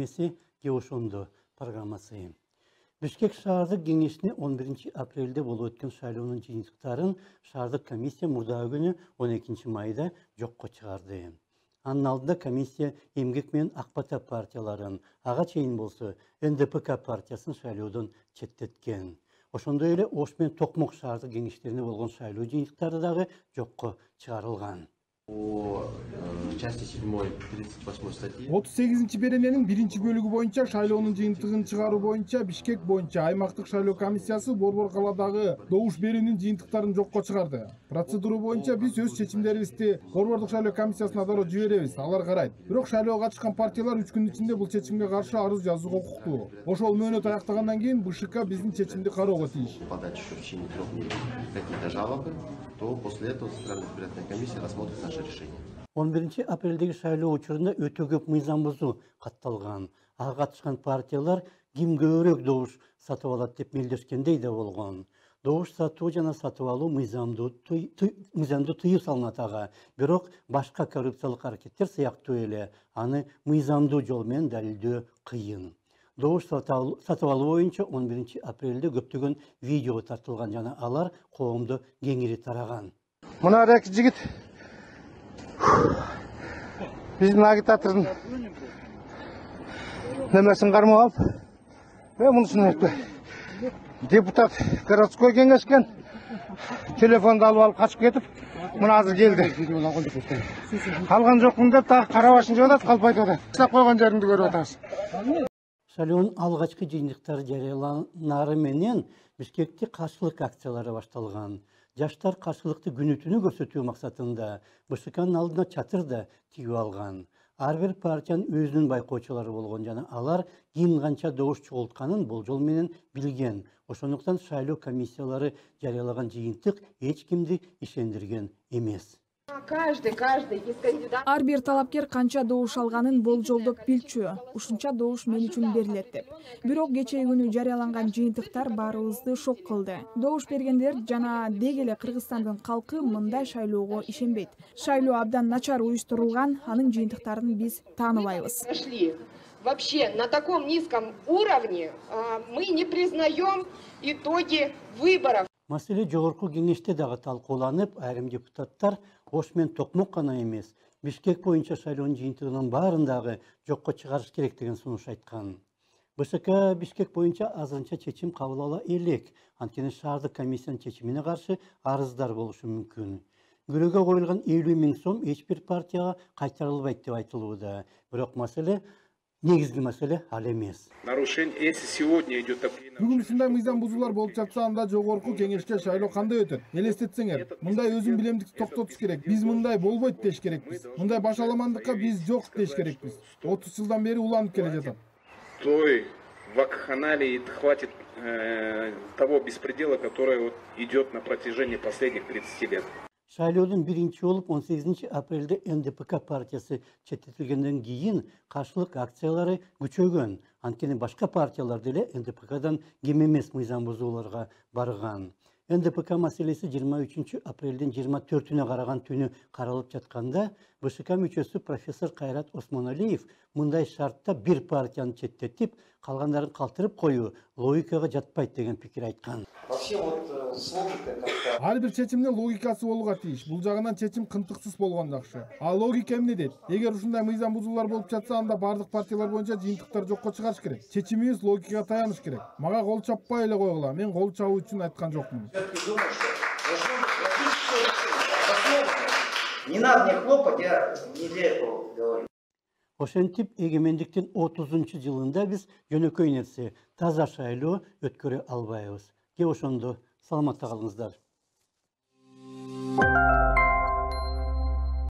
Кеңеси Geoşondu программасы. Бишкек шаардык кеңешине 11 апрелде болуп өткөн шайлоонун жыйынтыктарын шаардык комиссия мурдагы күнү 12 майда жокко чыгарды. Анын алдында комиссия эмгек менен ак бата партияларын, ага чейин болсо НДПК партиясын шайлоодон четтеткен. Ошондой эле Ош менен Токмок шаардык кеңештерине болгон шайлоо жыйынтыктары дагы жокко чыгарылган. По части 7 38 статьи 38 берененин 1 бөлүгү боюнча шайлоонун жыйынтыгын чыгаруу боюнча Бишкек боюнча аймактык шайлоо комиссиясы Борбор калаадагы добуш берүүнүн жыйынтыктарын жокко чыгарды. Процедура боюнча биз өз чечимдерибизди Борбордук шайлоо комиссиясына дароо жиберебиз, алар карайт. Бирок шайлоого катышкан партиялар 3 күн ичинде бул чечимге каршы арыз жазууга укуктуу. Ошол мөөнөт аяктагандан кийин БШК биздин чечимди кароого тийиш. подать еще в течение 3 дней какие-то жалобы, то после этого Центральная избирательная комиссия рассмотрит наше решение. 11 апрелдеги шайлоо учурунда өтө көп мыйзам бузуу катталган. Ага катышкан партиялар ким көбүрөөк добуш сатып алат деп мелдешкендей да болгон. Добуш сатуу жана сатып алуу мыйзамдуу тыюу салынат ага. Бирок башка коррупциялык аракеттер сыяктуу эле аны мыйзамдуу жол менен далилдөө кыйын. Добуш сатып алуу боюнча 11 апрелде көптөгөн видео тартылган жана алар коомдо кеңири тараган. Мына эки жигит биздин агитатордун немесин кармап алып, мен мунусун айтпай. Депутат городской кеңешкен телефонду алып качып кетип, мына азыр келди. Калган жокмун деп так карабашын жеп атат, калп айтып атат. Сап койгон жериңди көрүп атасыз. Шайлоонун алгачкы жыйынтыктары жарыяланары менен Бишкекте каршылык акциялары башталган. Жаштар каршылыкты күнү түнү көрсөтүү максатында БШКнын алдына чатыр да тигип алган. Ар бир партиянын өзүнүн байкоочулары болгон жана алар ким канча добуш чогултканын болжол менен билген. Ошондуктан шайлоо комиссиялары жарыялаган жыйынтык эч кимди ишендирген эмес. Каждый из кандидатов. Ар бир талапкер канча добуш алганын болжолдоп билчү. Ушунча добуш мен үчүн берилет деп. Бирок кечээ күнү жарыяланган жыйынтыктар баарыбызды шок кылды. Добуш бергендер жана деги эле Кыргызстандын калкы мындай шайлоого ишенбейт. Шайлоо абдан начар уюштурулган, анын жыйынтыктарын биз тааныбайбыз. Вообще на таком низком уровне мы не признаем итоги выборов. Маселе жогорку кеңеште дагы талкууланып, айрым депутаттар Ош менен Токмок гана эмес, Бишкек боюнча шайлоонун жыйынтыгынын баарын дагы жокко чыгарыш керек деген сунуш айткан. БШК Бишкек боюнча азырынча чечим кабыл ала элек, анткени шаардык комиссиянын чечимине каршы арыздар болушу мүмкүн. Күрөөгө коюлган 50 000 сом эч бир партияга кайтарылбайт деп айтылууда. Бирок негизги маселе ал эмес. Нарушение, если сегодня идет такие Бүгүн ушундай мыйзам бузуулар болуп жатса, анда жогорку кеңешке шайлоо кандай өтөт? Элестетсеңер, мындай өзүн билемдикти токтотуш керек. Биз мындай болбойт деш керекпиз. Мындай башаламандыкка биз жок деш керекпиз. 30 жылдан бери уланып келе жатат. той вакханалии хватит того беспредела, который идет на протяжении последних 30 лет. Шайлоодун биринчи болуп 18 апрелде НДПК партиясы четтетилгенден кийин каршылык акциялары күчөгөн. Анткени башка партиялар деле НДПКдан кем эмес мыйзам бузууларга барган. НДПК маселеси 23 апрелден 24-үнө караган түнү каралып жатканда БШК мүчөсү профессор Кайрат Осмоналиев мындай шартта бир партияны четтетип, калгандарын калтырып коюу логикага жатпайт деген пикир айткан. Вообще с логикой как-то... Ар бир чечимдин логикасы болууга тийиш. Бул жагынан чечим кынтыксыз болгон жакшы. А логика эмне дейт? Эгер ушундай мыйзам бузуулар болуп жатса, анда бардык партиялар боюнча жыйынтыктар жокко чыгарыш керек. Чечимибиз логикага таяныш керек. Мага кол чаппай эле койгула. Мен кол чабуу үчүн айткан жокмун. Не надо мне хлопать, я не для этого говорю. Ошентип эгемендиктин 30 жылында биз жөнөкөй нерсе таза шайлоо өткөрө албайбыз. Ошондо саламатта калыңыздар.